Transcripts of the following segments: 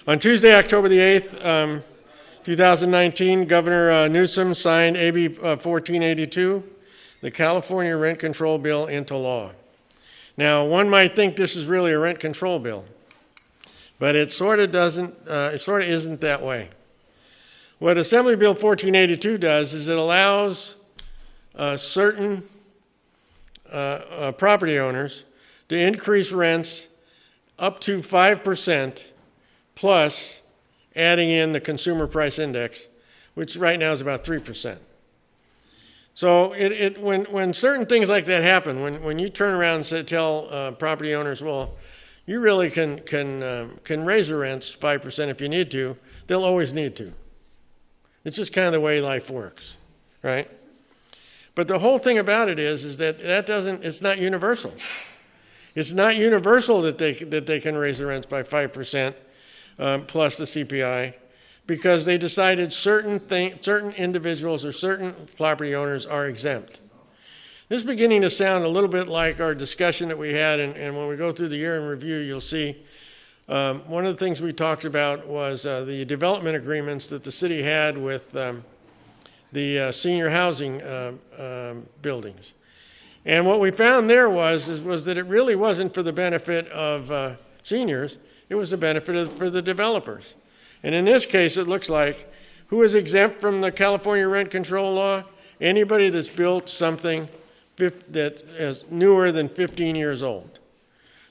On Tuesday, October the 8th, 2019, Governor Newsom signed AB 1482, the California Rent Control Bill, into law. Now, one might think this is really a rent control bill, but it sort of isn't that way. What Assembly Bill 1482 does is it allows certain property owners to increase rents up to 5% plus adding in the consumer price index, which right now is about 3%. So when certain things like that happen, when you turn around and tell property owners, well, you really can raise your rents 5% if you need to, they'll always need to. It's just kind of the way life works, right? But the whole thing about it is that it's not universal. It's not universal that they can raise the rents by 5% plus the CPI, because they decided certain individuals or certain property owners are exempt. This is beginning to sound a little bit like our discussion that we had, and when we go through the year in review, you'll see one of the things we talked about was the development agreements that the city had with the senior housing buildings. And what we found there was that it really wasn't for the benefit of seniors, it was a benefit for the developers. And in this case, it looks like, who is exempt from the California rent control law? Anybody that's built something that is newer than 15 years old.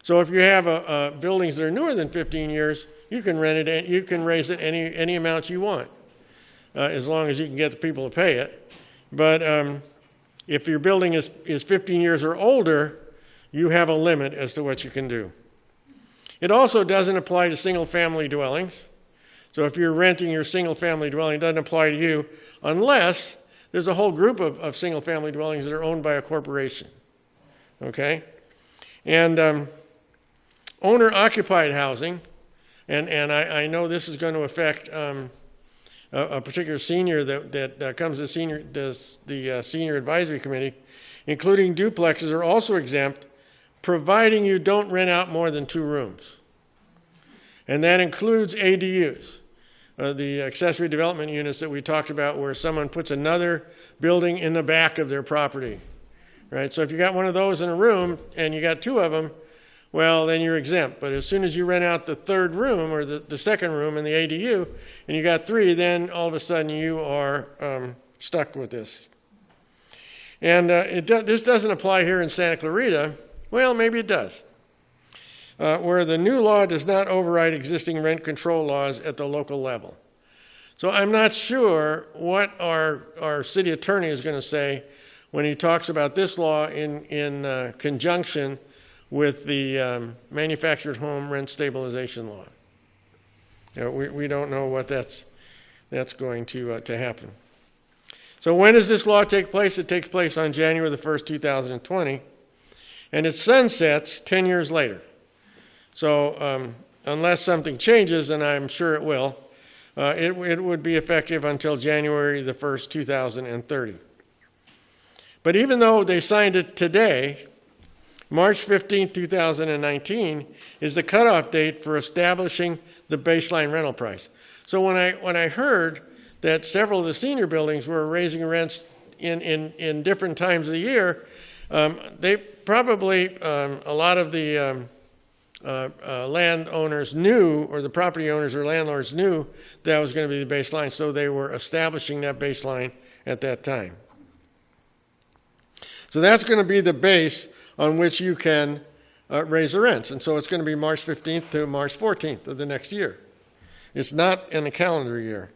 So if you have buildings that are newer than 15 years, you can rent it, you can raise it any amount you want, as long as you can get the people to pay it. But if your building is 15 years or older, you have a limit as to what you can do. It also doesn't apply to single-family dwellings. So if you're renting your single-family dwelling, it doesn't apply to you unless there's a whole group of single-family dwellings that are owned by a corporation, okay? And owner-occupied housing, and I know this is going to affect a particular senior that comes to the Senior Advisory Committee, including duplexes, are also exempt, providing you don't rent out more than 2 rooms. And that includes ADUs, the accessory development units that we talked about, where someone puts another building in the back of their property, right? So if you got one of those in a room and you got 2 of them, well, then you're exempt. But as soon as you rent out the 3rd room or the 2nd room in the ADU and you got 3, then all of a sudden you are stuck with this. And this doesn't apply here in Santa Clarita. Well, maybe it does, where the new law does not override existing rent control laws at the local level. So I'm not sure what our city attorney is going to say when he talks about this law in conjunction with the manufactured home rent stabilization law. You know, we don't know what that's going to happen. So when does this law take place? It takes place on January the 1st, 2020. And it sunsets 10 years later. So unless something changes, and I'm sure it will, it would be effective until January the 1st, 2030. But even though they signed it today, March 15, 2019 is the cutoff date for establishing the baseline rental price. So when I heard that several of the senior buildings were raising rents in different times of the year, they probably, a lot of the landowners knew, or the property owners or landlords knew that was going to be the baseline, so they were establishing that baseline at that time. So that's going to be the base on which you can raise the rents. And so it's going to be March 15th to March 14th of the next year. It's not in a calendar year.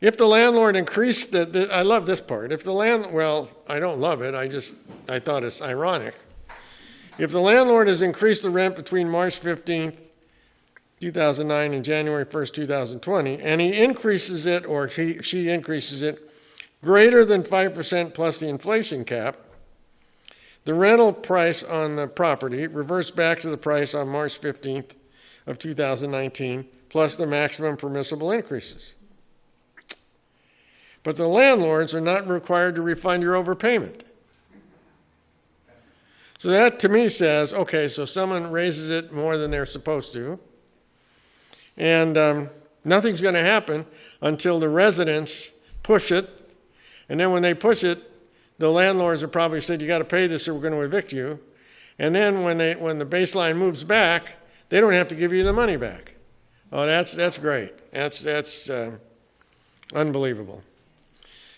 If the landlord increased I love this part. Well, I don't love it. I thought it's ironic. If the landlord has increased the rent between March 15th, 2009 and January 1st, 2020, and he increases it, or she increases it greater than 5% plus the inflation cap, the rental price on the property reverts back to the price on March 15th of 2019 plus the maximum permissible increases. But the landlords are not required to refund your overpayment. So that to me says, okay, so someone raises it more than they're supposed to, and nothing's going to happen until the residents push it, and then when they push it, the landlords have probably said, you got to pay this or we're going to evict you. And then when the baseline moves back, they don't have to give you the money back. Oh, that's great. That's unbelievable.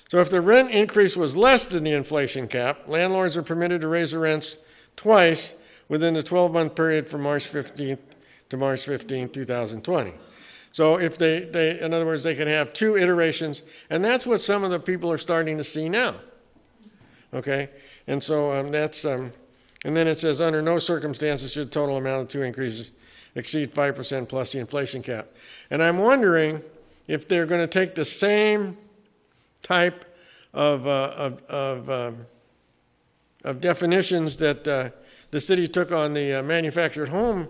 So if the rent increase was less than the inflation cap, landlords are permitted to raise the rents twice within the 12-month period from March 15th to March 15th, 2020. So if they, in other words, they can have two iterations, and that's what some of the people are starting to see now. Okay, and so and then it says, under no circumstances should the total amount of two increases exceed 5% plus the inflation cap. And I'm wondering if they're going to take the same type of definitions that the city took on the manufactured home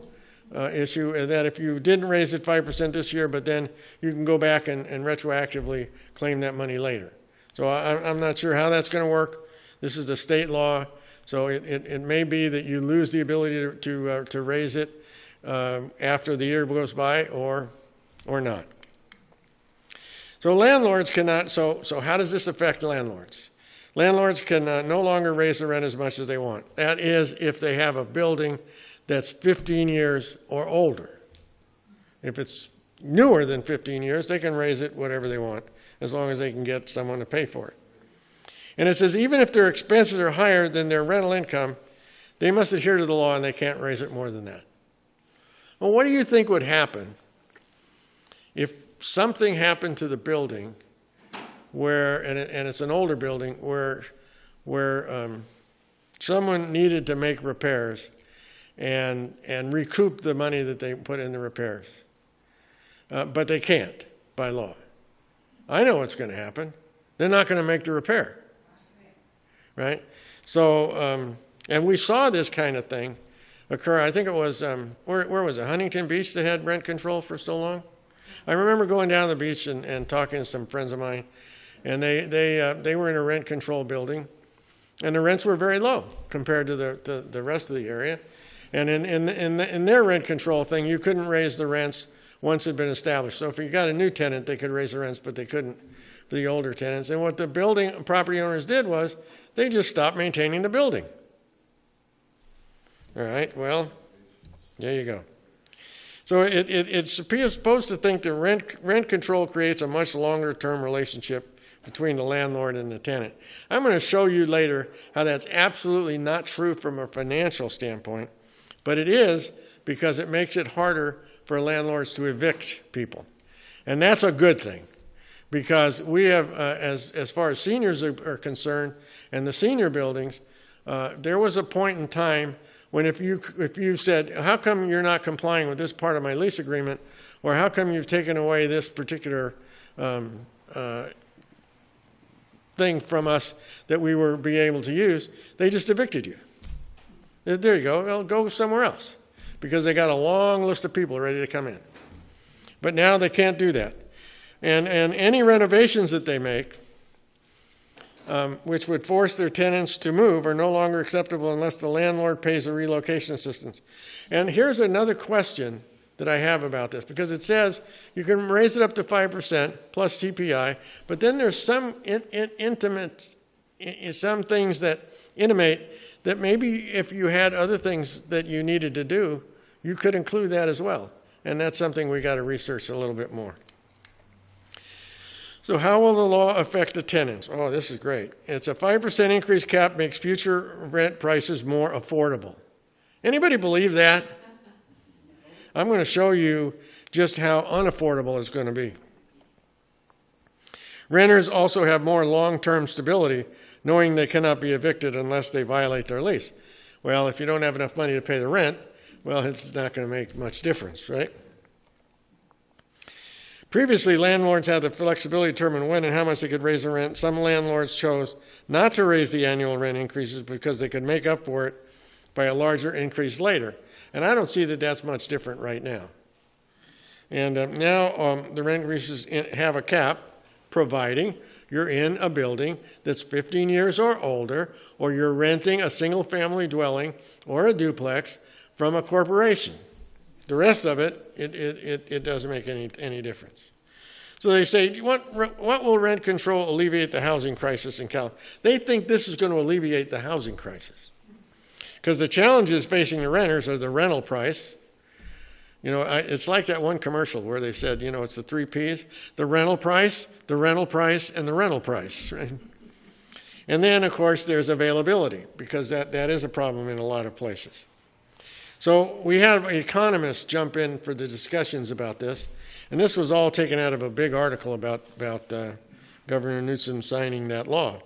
issue, and that if you didn't raise it 5% this year, but then you can go back and retroactively claim that money later. So I'm not sure how that's going to work. This is a state law, so it may be that you lose the ability to raise it after the year goes by, or not. So landlords cannot. So how does this affect landlords? Landlords can no longer raise the rent as much as they want. That is, if they have a building that's 15 years or older. If it's newer than 15 years, they can raise it whatever they want, as long as they can get someone to pay for it. And it says even if their expenses are higher than their rental income, they must adhere to the law and they can't raise it more than that. Well, what do you think would happen if something happened to the building where, and it's an older building, where someone needed to make repairs and recoup the money that they put in the repairs, but they can't by law? I know what's going to happen. They're not going to make the repair. Right? So, and we saw this kind of thing occur. I think it was, where was it? Huntington Beach that had rent control for so long? I remember going down to the beach and talking to some friends of mine, and they were in a rent control building, and the rents were very low compared to the rest of the area. And in their rent control thing, you couldn't raise the rents once it had been established. So if you got a new tenant, they could raise the rents, but they couldn't for the older tenants. And what the building property owners did was they just stopped maintaining the building. All right, well, there you go. So it's supposed to think that rent control creates a much longer-term relationship between the landlord and the tenant. I'm going to show you later how that's absolutely not true from a financial standpoint, but it is because it makes it harder for landlords to evict people. And that's a good thing, because we have, as far as seniors are concerned, and the senior buildings, there was a point in time when if you said, how come you're not complying with this part of my lease agreement, or how come you've taken away this particular thing from us that we were be able to use, they just evicted you. There you go. Well, go somewhere else, because they got a long list of people ready to come in. But now they can't do that. And any renovations that they make, which would force their tenants to move, are no longer acceptable unless the landlord pays a relocation assistance. And here's another question that I have about this, because it says you can raise it up to 5% plus CPI, but then there's some some things that intimate that maybe if you had other things that you needed to do, you could include that as well. And that's something we got to research a little bit more. So how will the law affect the tenants? Oh, this is great. It's a 5% increase cap makes future rent prices more affordable. Anybody believe that? I'm going to show you just how unaffordable it's going to be. Renters also have more long-term stability, knowing they cannot be evicted unless they violate their lease. Well, if you don't have enough money to pay the rent, well, it's not going to make much difference, right? Previously, landlords had the flexibility to determine when and how much they could raise the rent. Some landlords chose not to raise the annual rent increases because they could make up for it by a larger increase later. And I don't see that that's much different right now. And now the rent increases have a cap, providing you're in a building that's 15 years or older, or you're renting a single-family dwelling or a duplex from a corporation. The rest of it, it doesn't make any difference. So they say, what will rent control alleviate the housing crisis in California? They think this is going to alleviate the housing crisis. Because the challenges facing the renters are the rental price. You know, it's like that one commercial where they said, you know, it's the 3 Ps, the rental price, the rental price, and the rental price. Right? And then, of course, there's availability, because that is a problem in a lot of places. So we have economists jump in for the discussions about this, and this was all taken out of a big article about Governor Newsom signing that law.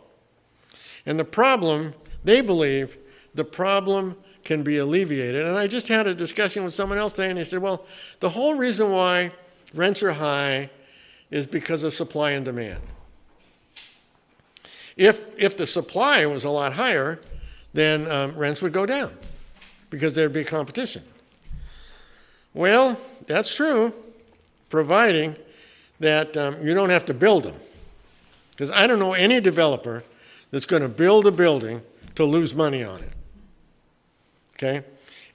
And the problem, they believe, the problem can be alleviated. And I just had a discussion with someone else today, and they said, well, the whole reason why rents are high is because of supply and demand. If the supply was a lot higher, then rents would go down, because there'd be competition. Well, that's true, providing that you don't have to build them. Because I don't know any developer that's going to build a building to lose money on it. Okay?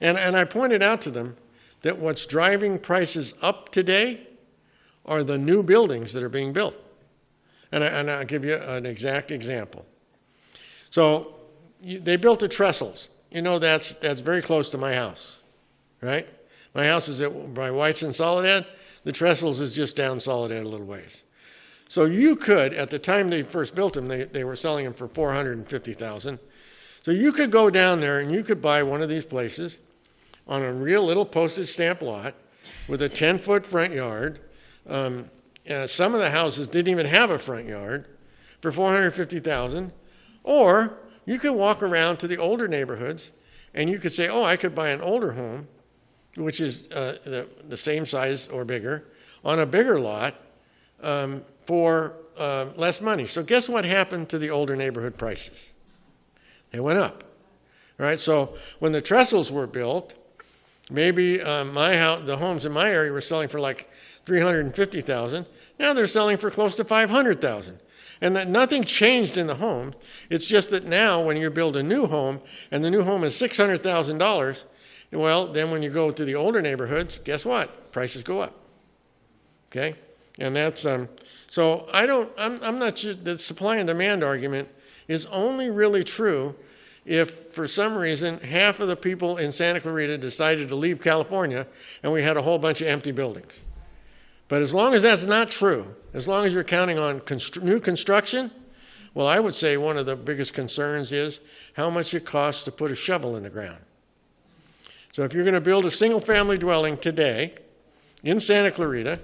And I pointed out to them that what's driving prices up today are the new buildings that are being built. And I'll give you an exact example. So they built the trestles. You know, that's very close to my house, right? My house is by White's and Soledad. The trestles is just down Soledad a little ways. So you could, at the time they first built them, they were selling them for $450,000. So you could go down there and you could buy one of these places on a real little postage stamp lot with a 10-foot front yard. Some of the houses didn't even have a front yard for $450,000. Or you could walk around to the older neighborhoods and you could say, oh, I could buy an older home, which is the same size or bigger, on a bigger lot for less money. So guess what happened to the older neighborhood prices? They went up, right? So when the trestles were built, maybe the homes in my area were selling for like $350,000. Now they're selling for close to $500,000. And that nothing changed in the home. It's just that now when you build a new home and the new home is $600,000, well, then when you go to the older neighborhoods, guess what? Prices go up. Okay? And that's so I'm not sure the supply and demand argument is only really true if for some reason half of the people in Santa Clarita decided to leave California and we had a whole bunch of empty buildings. But as long as that's not true, as long as you're counting on new construction, well, I would say one of the biggest concerns is how much it costs to put a shovel in the ground. So if you're going to build a single-family dwelling today in Santa Clarita,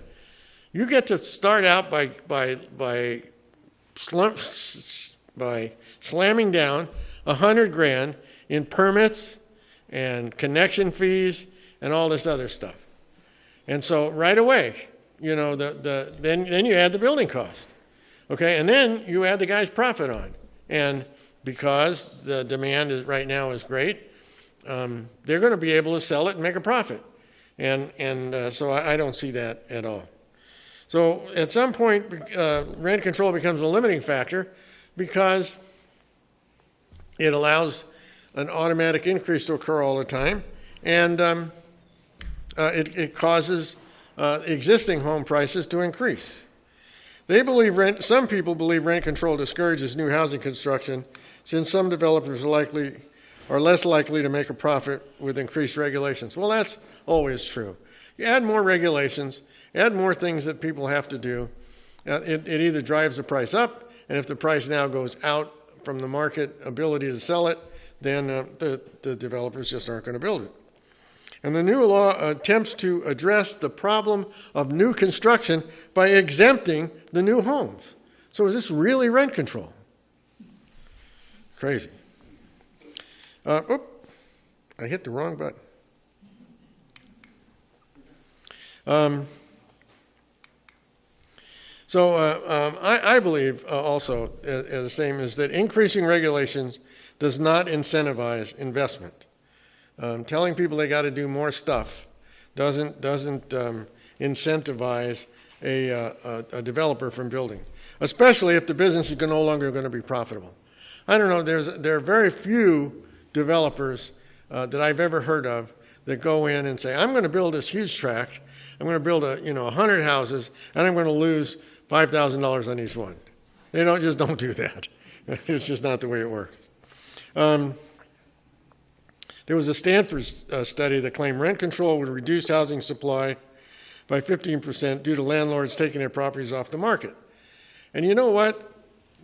you get to start out by slamming down $100,000 in permits and connection fees and all this other stuff. And so right away, you know, then you add the building cost, okay, and then you add the guy's profit on. And because the demand right now is great, they're going to be able to sell it and make a profit. And so I don't see that at all. So at some point, rent control becomes a limiting factor because it allows an automatic increase to occur all the time, and it causes existing home prices to increase. Some people believe rent control discourages new housing construction, since some developers are less likely to make a profit with increased regulations. Well, that's always true. You add more regulations, add more things that people have to do, it either drives the price up, and if the price now goes out from the market ability to sell it, then the developers just aren't going to build it. And the new law attempts to address the problem of new construction by exempting the new homes. So is this really rent control? Crazy. I hit the wrong button. I believe also the same is that increasing regulations does not incentivize investment. Telling people they got to do more stuff doesn't incentivize a developer from building. especially if the business is no longer going to be profitable. I don't know, there are very few developers that I've ever heard of that go in and say, I'm going to build this huge tract, I'm going to build 100 houses, and I'm going to lose $5,000 on each one. They don't do that. It's just not the way it works. There was a Stanford study that claimed rent control would reduce housing supply by 15% due to landlords taking their properties off the market. And you know what?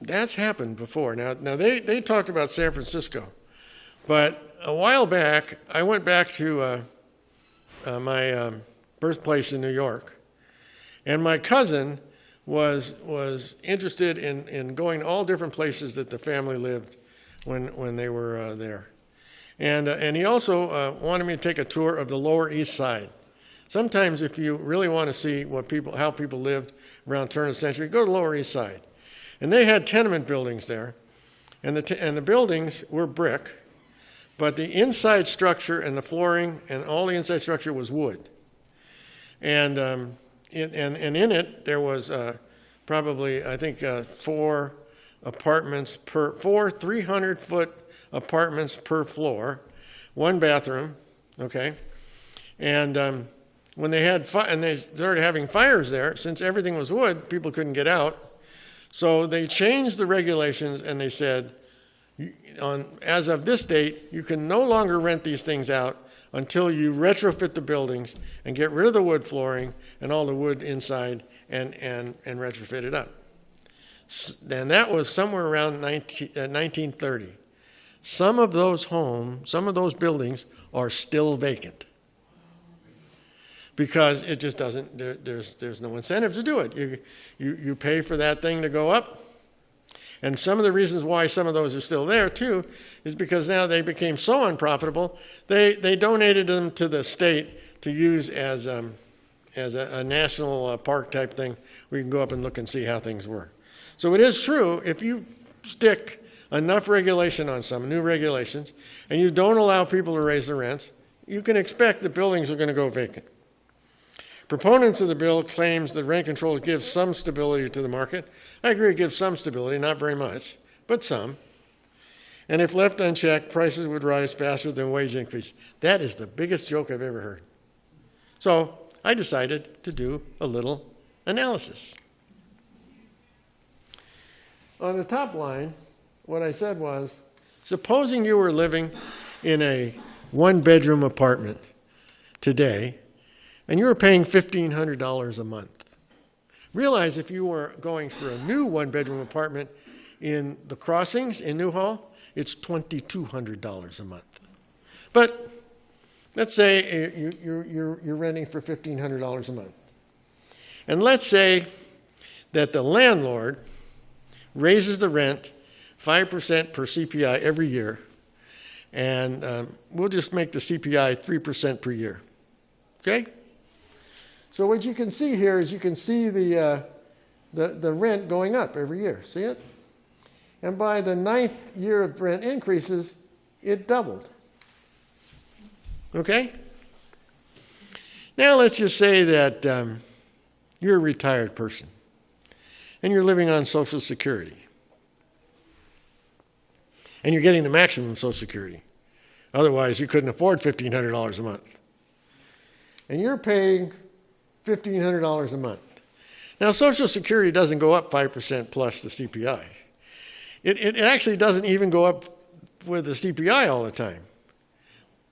That's happened before. Now they talked about San Francisco, but a while back, I went back to my birthplace in New York, and my cousin was interested in going to all different places that the family lived when they were there. And he also wanted me to take a tour of the Lower East Side. Sometimes if you really want to see how people lived around the turn of the century, go to the Lower East Side. And they had tenement buildings there, and the buildings were brick, but the inside structure and the flooring and all the inside structure was wood. And in it there was probably, I think, 4 apartments per 300-foot apartments per floor, 1 bathroom, okay? And when they started having fires there, since everything was wood, people couldn't get out. So they changed the regulations and they said, as of this date, you can no longer rent these things out until you retrofit the buildings and get rid of the wood flooring and all the wood inside and retrofit it up. And that was somewhere around 1930. Some of those buildings are still vacant because it just doesn't, there's no incentive to do it. You pay for that thing to go up. And some of the reasons why some of those are still there too is because now they became so unprofitable, they donated them to the state to use as a national park type thing where you can go up and look and see how things were. So it is true, if you stick enough regulation on some new regulations and you don't allow people to raise their rents, you can expect that buildings are going to go vacant. Proponents of the bill claims that rent control gives some stability to the market. I agree it gives some stability, not very much, but some. And if left unchecked, prices would rise faster than wage increase. That is the biggest joke I've ever heard. So I decided to do a little analysis. On the top line, what I said was, supposing you were living in a 1-bedroom apartment today, and you were paying $1,500 a month. Realize if you were going for a new 1-bedroom apartment in the Crossings in Newhall, it's $2,200 a month. But let's say you're renting for $1,500 a month. And let's say that the landlord raises the rent 5% per CPI every year, and we'll just make the CPI 3% per year, okay? So what you can see here is you can see the rent going up every year. See it? And by the 9th year of rent increases, it doubled. Okay? Now let's just say that you're a retired person and you're living on Social Security. And you're getting the maximum Social Security. Otherwise, you couldn't afford $1,500 a month. And you're paying $1,500 a month. Now, Social Security doesn't go up 5% plus the CPI. It actually doesn't even go up with the CPI all the time.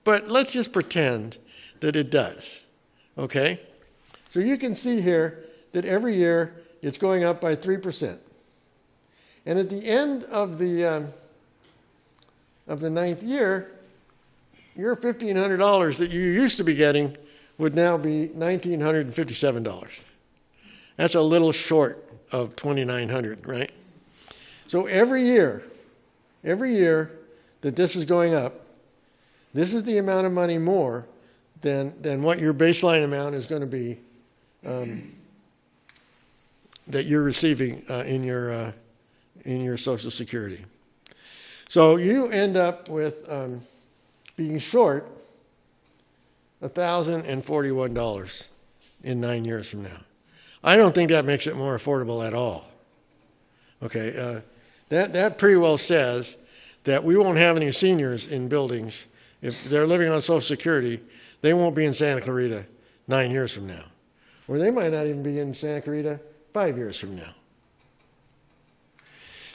But let's just pretend that it does, okay? So you can see here that every year it's going up by 3%. And at the end of the 9th year, your $1,500 that you used to be getting would now be $1,957. That's a little short of $2,900, right? So every year that this is going up, this is the amount of money more than what your baseline amount is going to be that you're receiving in your Social Security. So you end up with being short $1,041 in 9 years from now. I don't think that makes it more affordable at all. Okay, that pretty well says that we won't have any seniors in buildings. If they're living on Social Security, they won't be in Santa Clarita 9 years from now. Or they might not even be in Santa Clarita 5 years from now.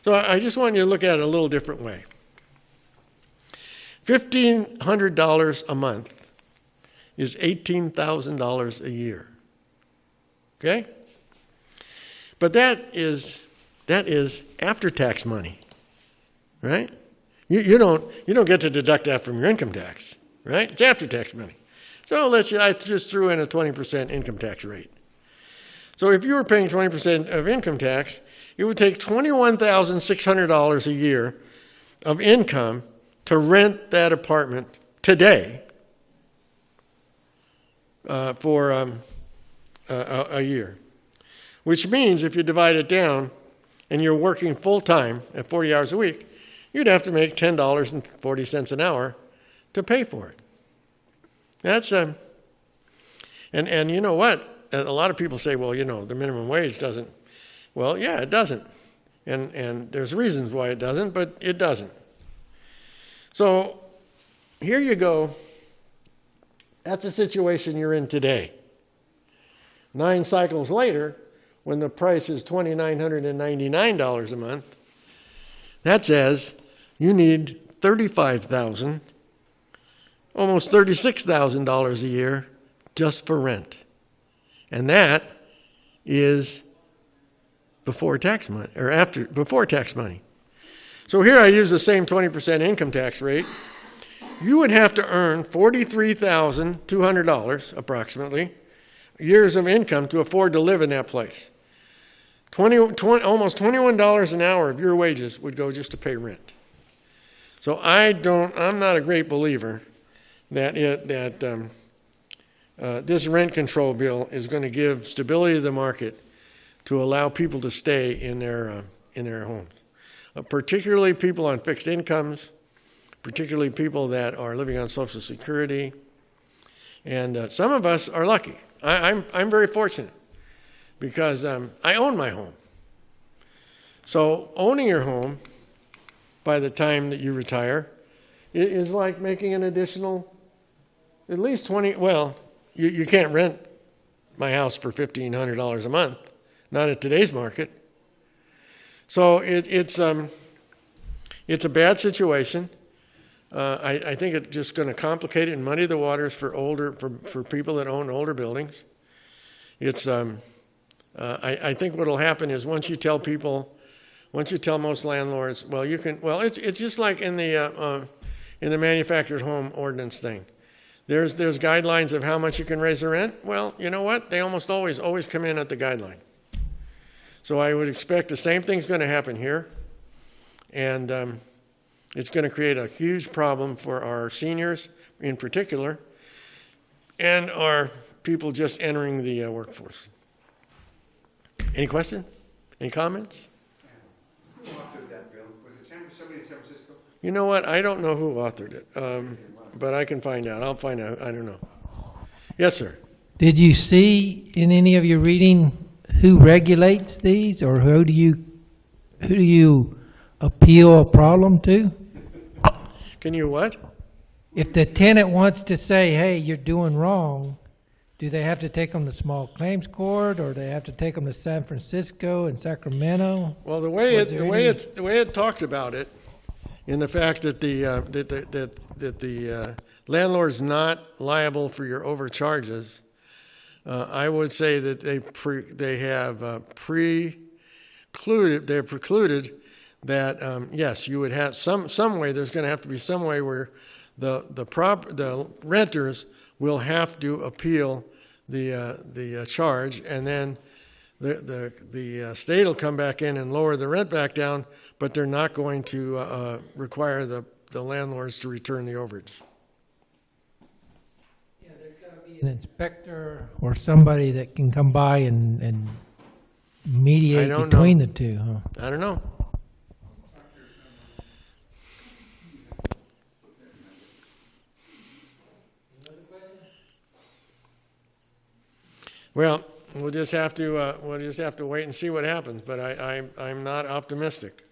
So I just want you to look at it a little different way. $1,500 a month is $18,000 a year. Okay? But that is after-tax money, right? You don't get to deduct that from your income tax, right? It's after-tax money. So I just threw in a 20% income tax rate. So if you were paying 20% of income tax, it would take $21,600 a year of income to rent that apartment today for a year. Which means if you divide it down and you're working full-time at 40 hours a week, you'd have to make $10.40 an hour to pay for it. That's and you know what? A lot of people say, well, the minimum wage doesn't. Well, yeah, it doesn't. And there's reasons why it doesn't, but it doesn't. So here you go. That's the situation you're in today. 9 cycles later, when the price is $2,999 a month, that says you need $35,000, almost $36,000 a year just for rent. And that is before tax money, or before tax money. So here I use the same 20% income tax rate. You would have to earn $43,200 approximately years of income to afford to live in that place. Almost $21 an hour of your wages would go just to pay rent. So I'm not a great believer that this rent control bill is going to give stability to the market to allow people to stay in their homes, particularly people on fixed incomes, particularly people that are living on Social Security, and some of us are lucky. I'm very fortunate because I own my home. So owning your home by the time that you retire is like making an additional at least 20. Well, you can't rent my house for $1,500 a month, not at today's market. So it's a bad situation. I think it's just going to complicate it and muddy the waters for people that own older buildings. It's I think what will happen is once you tell most landlords, it's just like in the manufactured home ordinance thing. There's guidelines of how much you can raise the rent. Well, you know what? They almost always come in at the guideline. So I would expect the same thing's going to happen here, and it's going to create a huge problem for our seniors in particular, and our people just entering the workforce. Any question? Any comments? Who authored that bill? Was it somebody in San Francisco? You know what? I don't know who authored it, but I can find out. I'll find out. I don't know. Yes, sir. Did you see in any of your reading who regulates these, or who do you appeal a problem to? Can you what? If the tenant wants to say, hey, you're doing wrong, do they have to take them to small claims court, or do they have to take them to San Francisco and Sacramento? Well, the way it talked about it, in the fact that the landlord's not liable for your overcharges, I would say that they're precluded that yes, you would have some way. There's going to have to be some way where the renters will have to appeal the charge, and then the state will come back in and lower the rent back down, but they're not going to require the landlords to return the overage. Yeah, there's got to be an inspector or somebody that can come by and mediate between the two, huh? I don't know. Well, we'll just have to wait and see what happens, but I'm not optimistic.